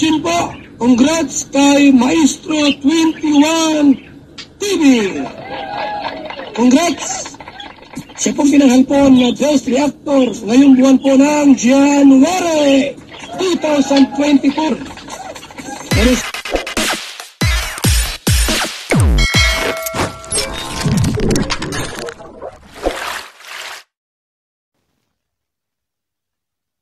congratulations po. Congrats kay Maestro 21 TV. Congrats. Siya pong pinanghalpon na Best Reactor ngayong buwan po ng January 2024.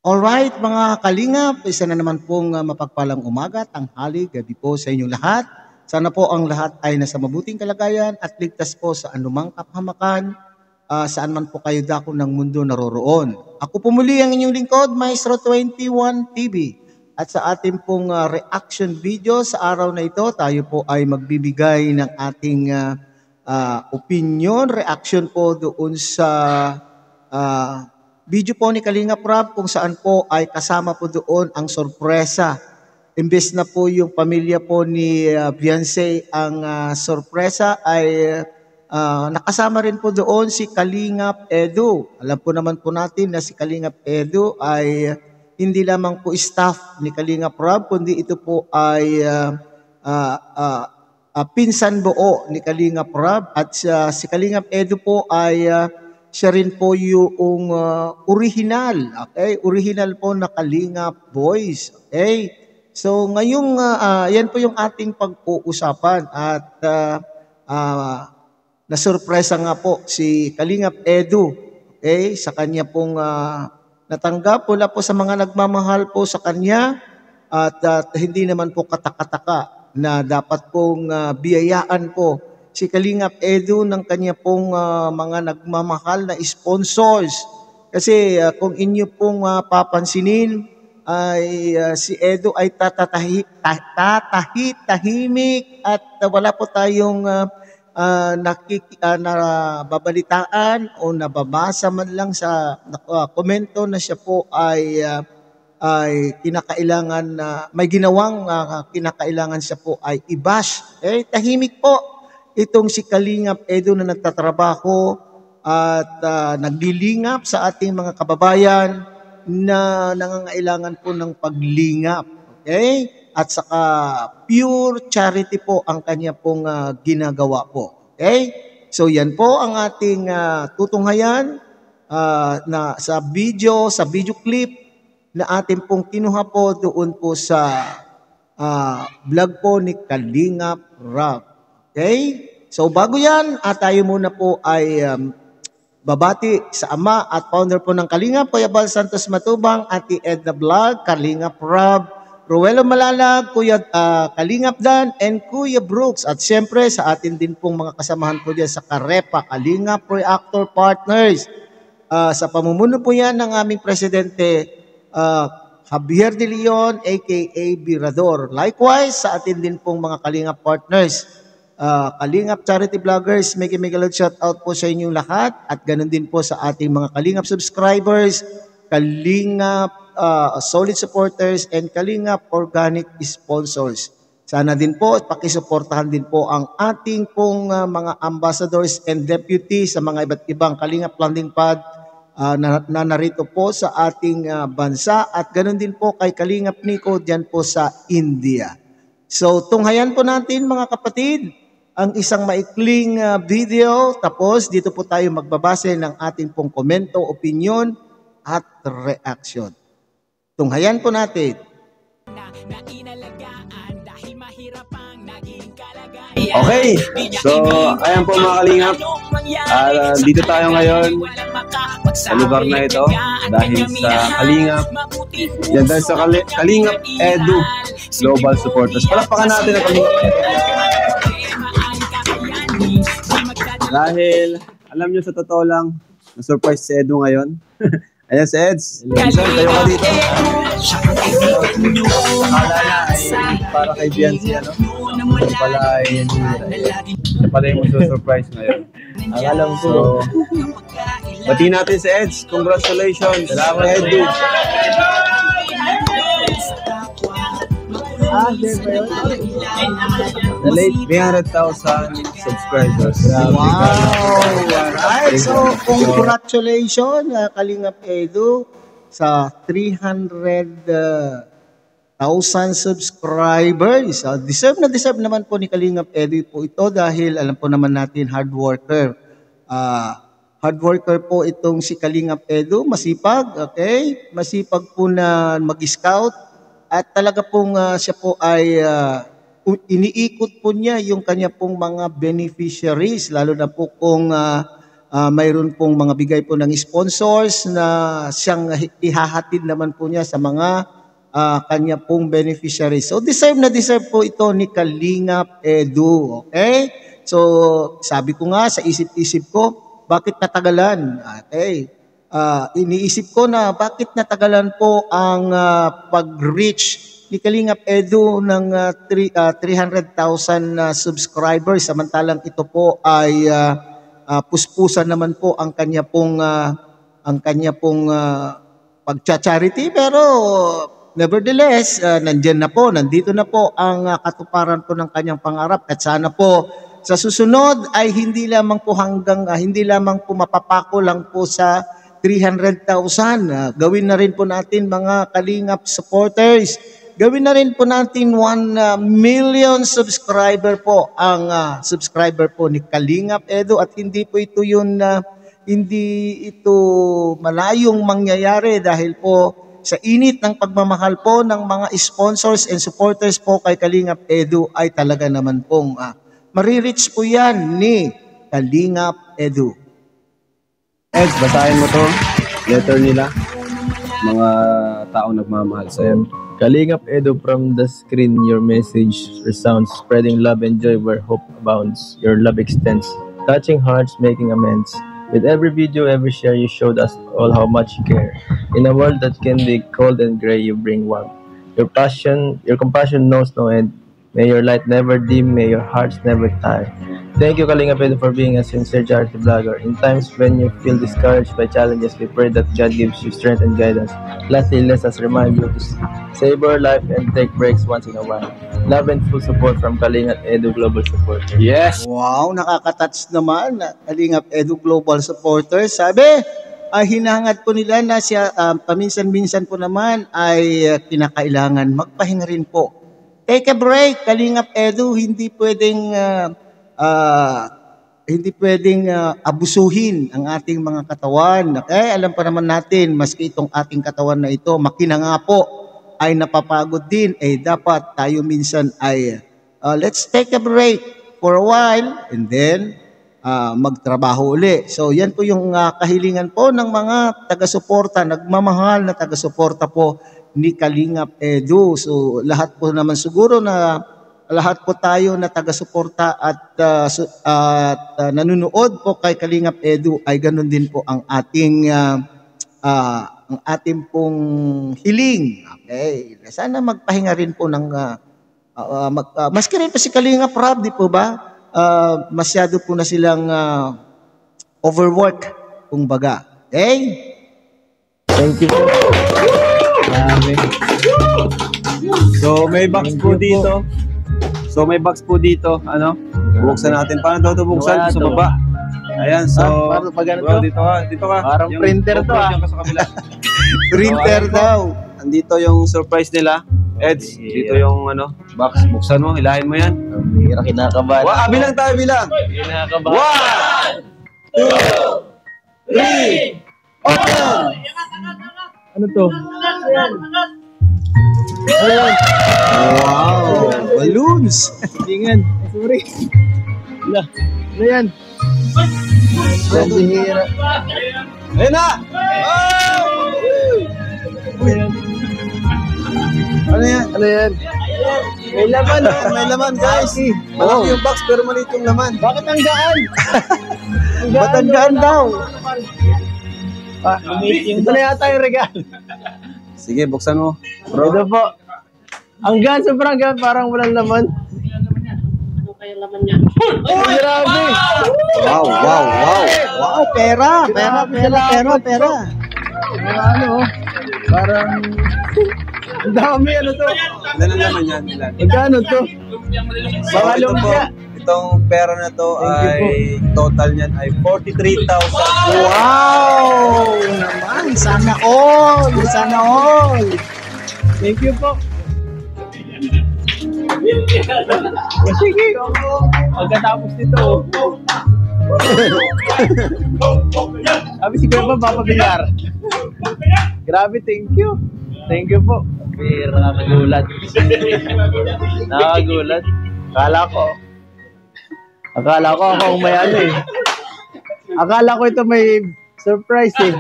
Alright mga kalingap, isa na naman pong mapagpalang umaga, tanghali, gabi po sa inyong lahat. Sana po ang lahat ay nasa mabuting kalagayan at ligtas po sa anumang kapahamakan, saan man po kayo dako ng mundo naroroon. Ako po muli ang inyong lingkod, Maestro 21 TV. At sa ating pong reaction video sa araw na ito, tayo po ay magbibigay ng ating opinion, reaction po doon sa video po ni Kalinga Prab kung saan po ay kasama po doon ang sorpresa. Imbes na po yung pamilya po ni Beyonce ang sorpresa ay nakasama rin po doon si Kalingap Edu. Alam po naman po natin na si Kalingap Edu ay hindi lamang po staff ni Kalinga Prab kundi ito po ay pinsan buo ni Kalinga Prab at si Kalingap Edu po ay siya rin po yung original, okay? Original po na Kalingap Boys, okay? So ngayong yan po yung ating pag-uusapan at nasurpresa nga po si Kalingap Edu, okay? Sa kanya pong natanggap mula po sa mga nagmamahal po sa kanya at hindi naman po katakataka na dapat pong biyayaan po si Kalingap Edu ng kanya pong mga nagmamahal na sponsors. Kasi kung inyo pong papansinin, ay si Edu ay tatahimik at wala po tayong nababalitaan o nababasa man lang sa komento na siya po ay kinakailangan na may ginawang kinakailangan siya po ay i-bash. Tahimik po itong si Kalingap Edu na nagtatrabaho at naglilingap sa ating mga kababayan na nangangailangan po ng paglingap. Okay? At saka pure charity po ang kanya pong ginagawa po. Okay? So yan po ang ating tutunghayan na sa video clip na ating pong kinuha po doon po sa vlog po ni Kalingap Prab. Okay? So bago yan, tayo muna po ay babati sa ama at founder po ng Kalingap, Kuya Bal Santos Matubang, Ate Edna Vlog, Kalingap Prab, Ruelo Malalag, Kuya Kalingap Dan, and Kuya Brooks. At siyempre sa atin din pong mga kasamahan po dyan sa Karepa, Kalingap Reactor Partners. Sa pamumuno po yan ng aming presidente, Javier De Leon, aka Birador. Likewise, sa atin din pong mga Kalingap Partners, Kalingap Charity Vloggers, mega shout out po sa inyong lahat at ganun din po sa ating mga Kalingap subscribers, Kalingap solid supporters, and Kalingap organic sponsors. Sana din po at pakisuportahan din po ang ating pong mga ambassadors and deputies sa mga iba't ibang Kalingap landing pad na narito po sa ating bansa at ganun din po kay Kalingap Nico dyan po sa India. So tunghayan po natin mga kapatid ang isang maikling video, tapos dito po tayo magbabase ng ating pong komento, opinion at reaction. Tunghayan po natin. Okay, so ayan po mga Kalingap, dito tayo ngayon sa lugar na ito dahil sa Kalingap, yan dahil sa Kalingap Edu Global Supporters. Palakpakan natin ang Kalingap Edu. Dahil, alam nyo sa totoo lang, na-surprise si Edu ngayon. Ayan si Eds. Minsan, tayo ka dito. Akala na ay para kay Beyonce, ano? Ito pala ay ito pala yung surprise ngayon. Akala mo po. So, bati natin si Eds. Congratulations. Salamat, Edu. The late 300,000 subscribers. Wow! Alright, so congratulations Kalingap Edu sa 300,000 subscribers. Deserve na deserve naman po ni Kalingap Edu po ito dahil alam po naman natin hard worker. Hard worker po itong si Kalingap Edu, masipag, okay? Masipag po na mag-scout at talaga pong siya po ay iniikot po niya yung kanya pong mga beneficiaries, lalo na po kung mayroon pong mga bigay po ng sponsors na siyang ihahatid naman po niya sa mga kanya pong beneficiaries. So deserve na deserve po ito ni Kalingap Edu. Okay? So sabi ko nga sa isip-isip ko, bakit natagalan? Okay. Iniisip ko na bakit natagalan po ang pag-reach ni Kalingap Edu ng 300,000 subscribers samantalang ito po ay puspusan naman po ang kanya pong pagcha-charity, pero nevertheless nandito na po ang katuparan po ng kanyang pangarap at sana po sa susunod ay hindi lamang po mapapako lang po sa 300,000. Gawin na rin po natin mga Kalingap supporters. Gawin na rin po natin 1 million subscriber po ang subscriber po ni Kalingap Edu at hindi po ito hindi ito malayong mangyayari dahil po sa init ng pagmamahal po ng mga sponsors and supporters po kay Kalingap Edu ay talaga naman pong maririch po yan ni Kalingap Edu. Eds, basahin mo to. Letter nila. Mga tao nagmamahal sa'yo. Kalingap Edu, from the screen, your message resounds, spreading love and joy where hope abounds. Your love extends, touching hearts, making amends. With every video, every share, you showed us all how much you care. In a world that can be cold and gray, you bring warmth. Your compassion knows no end. May your light never dim, may your hearts never tire. Thank you, Kalingap Edu, for being a sincere charity vlogger. In times when you feel discouraged by challenges, we pray that God gives you strength and guidance. Lastly, let us remind you to savor life and take breaks once in a while. Love and full support from Kalingap Edu Global Supporter. Yes! Wow, nakaka-touch naman. Kalingap Edu Global Supporter. Sabi, hinahangad po nila na siya paminsan-minsan po naman ay kinakailangan magpahinga rin po. Take a break, Kalingap Edu, hindi pwedeng abusuhin ang ating mga katawan. Okay? Alam pa naman natin, maski itong ating katawan na ito, makina nga po, ay napapagod din. Dapat tayo minsan ay, let's take a break for a while and then magtrabaho uli. So yan po yung kahilingan po ng mga taga-suporta, nagmamahal na taga-suporta po ni Kalingap Edu. So lahat po naman siguro na lahat po tayo na taga-suporta at nanonood po kay Kalingap Edu ay ganun din po ang ating pong hiling. Okay. Sana magpahinga rin po ng maski rin po si Kalingap Rob, di po ba? Masyado po na silang overwork, kumbaga. Okay? Thank you po. So may box po dito. Ano? Buksan natin. Paano daw ito buksan? Sa baba. Ayan, so dito ka. Parang printer to Ka sa kabila. Printer daw. Andito yung surprise nila. Eds, dito yung box. Buksan mo, hilahin mo yan. Hira, kinakabahan. Bilang tayo, bilang. Kinakabahan. 1, 2, 3, open! Ano to? Wow, balloons. Tingan. Sorry. Ano yan? Hira. Ayun na! Ano yan? Ano yan? May laman, may laman, guys. Malaki yung box pero maliit yung laman. Bakit ang gaan? Ba't ang gaan daw? Ito na yata yung regalo. Sige, buksan mo. Ito po. Ang gaan, sobrang gaan, parang walang laman. Ano kaya laman niya? Oh, grabe! Wow, pera. Ano? Parang... Ang dami, ano to? Ano naman yan nila? Magkano to? Baka ito po, lumpia. itong pera na to ay total niyan ay 43,000. Wow! Naman, sana all! Thank you po. Sige. Pagkatapos nito. Sabi si Kuya Bob, papabilyar. Grabe, thank you. Thank you po. Pero nakagulat. Nakagulat. Akala ko ako ang may ano eh. Akala ko ito may surprise eh.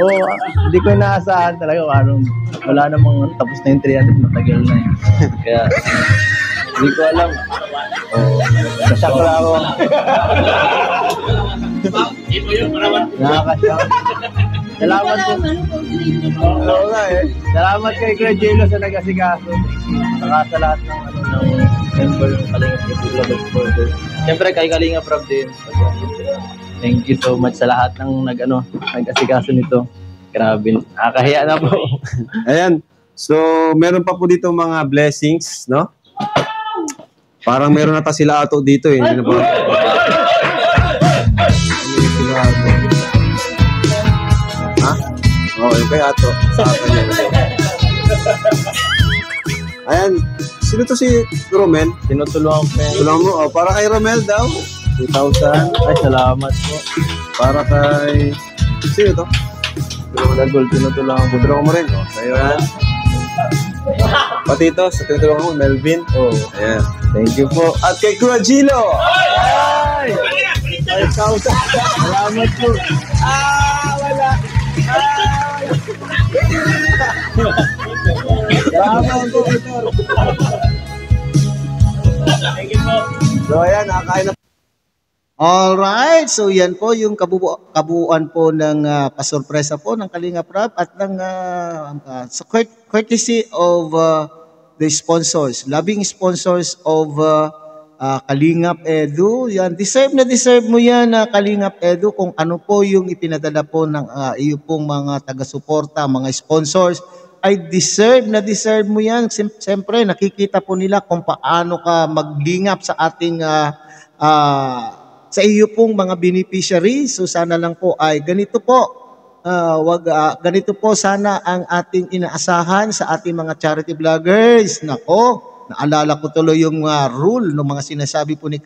Oo, hindi ko inaasahan talaga. Wala namang tapos na yung 300, matagal na eh. Kaya, hindi ko alam. Oo, nasakra ako. Nakakasyak. Salamat po. Oo nga eh. Salamat kay Kuya Jello sa nag-asikaso. Saka sa lahat ng member ng Kalinga Club Supporter. Siyempre kay Kalinga Prab din. Thank you so much sa lahat ng nag-asikaso nito. Grabe, nakakahiya na po. Ayan. So, meron pa po dito mga blessings, no? Parang meron na ta sila ato dito eh. Hindi na po. Ha? Oo, yung kay ato. Ayan. Sino to si Romel? Tinutulungan ko yan. Tulungan mo. Oh, para kay Romel daw. 2,000. Ay, salamat po. Para kay... Sino to? Dagol, tinutulungan ko. Tulungan mo rin. Oh, sa'yo yan. Pati ito, sa tinutulungan mo, Melvin. Oh, Ayan. thank you po. At kay Kuya Gilo. Ay! 5,000. Salamat po. Wala. Salamat po. So, ayan, nakakain na. Alright, so yan po yung kabuuan po ng pasurpresa po ng Kalinga Prab at ng courtesy of the sponsors, loving sponsors of Kalingap Edu. Yan, deserve mo yan Kalingap Edu kung ano po yung ipinadala po ng iyo pong mga taga-suporta, mga sponsors. Ay deserve mo yan. Siyempre, nakikita po nila kung paano ka maglingap sa ating sa iyo pong mga beneficiary. So sana lang po ay ganito po. Ganito po sana ang ating inaasahan sa ating mga charity vloggers. Nako, naalala ko tuloy yung rule ng mga sinasabi po ni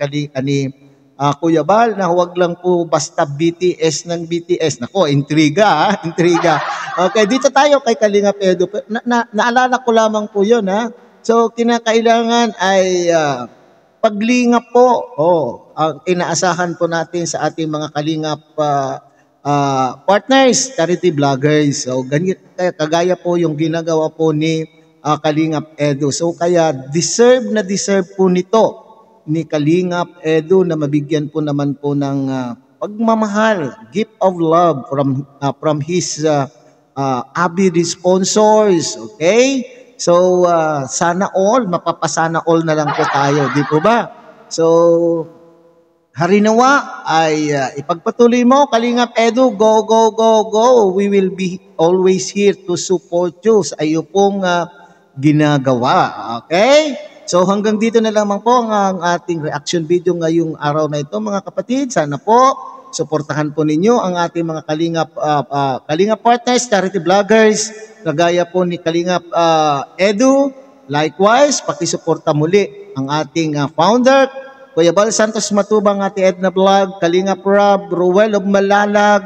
Kuya Bal na huwag lang po basta BTS ng BTS. Nako, intriga. Okay, dito tayo kay Kalinga Edu. Naalala ko lamang po yun ha. So kinakailangan ay paglingap po, ang inaasahan po natin sa ating mga Kalingap partners, charity vloggers. So, kagaya po yung ginagawa po ni Kalingap Edu. So, kaya deserve po nito ni Kalingap Edu na mabigyan po naman po ng pagmamahal, gift of love from his avid sponsors. Okay? So, sana all, mapapasana all na lang po tayo. Di po ba? So, harinawa ay ipagpatuloy mo, Kalingap Edu, go, go, go, go. We will be always here to support you sa iyo pong ginagawa. Okay? So, hanggang dito na lamang po ang ating reaction video ngayong araw na ito, mga kapatid. Sana po, suportahan po ninyo ang ating mga Kalingap partners, charity vloggers, kagaya po ni Kalingap Edu. Likewise, pakisuporta muli ang ating founder, Kuya Bal Santos Matubang, Ate Edna Vlog, Kalingap Rob, Ruel of Malalag,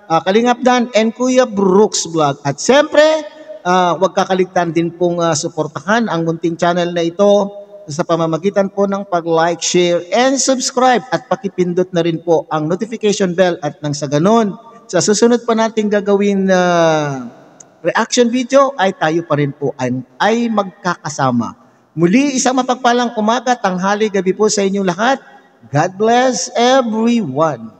Kalingap Dan, and Kuya Brooks Vlog. At siyempre, huwag kakaligtan din pong suportahan ang munting channel na ito sa pamamagitan po ng pag-like, share, and subscribe. At pakipindot na rin po ang notification bell at nang sa ganun, sa susunod pa natin gagawin reaction video ay tayo pa rin po ay magkakasama. Muli, isang mapagpalang umaga, tanghali, gabi po sa inyong lahat. God bless everyone.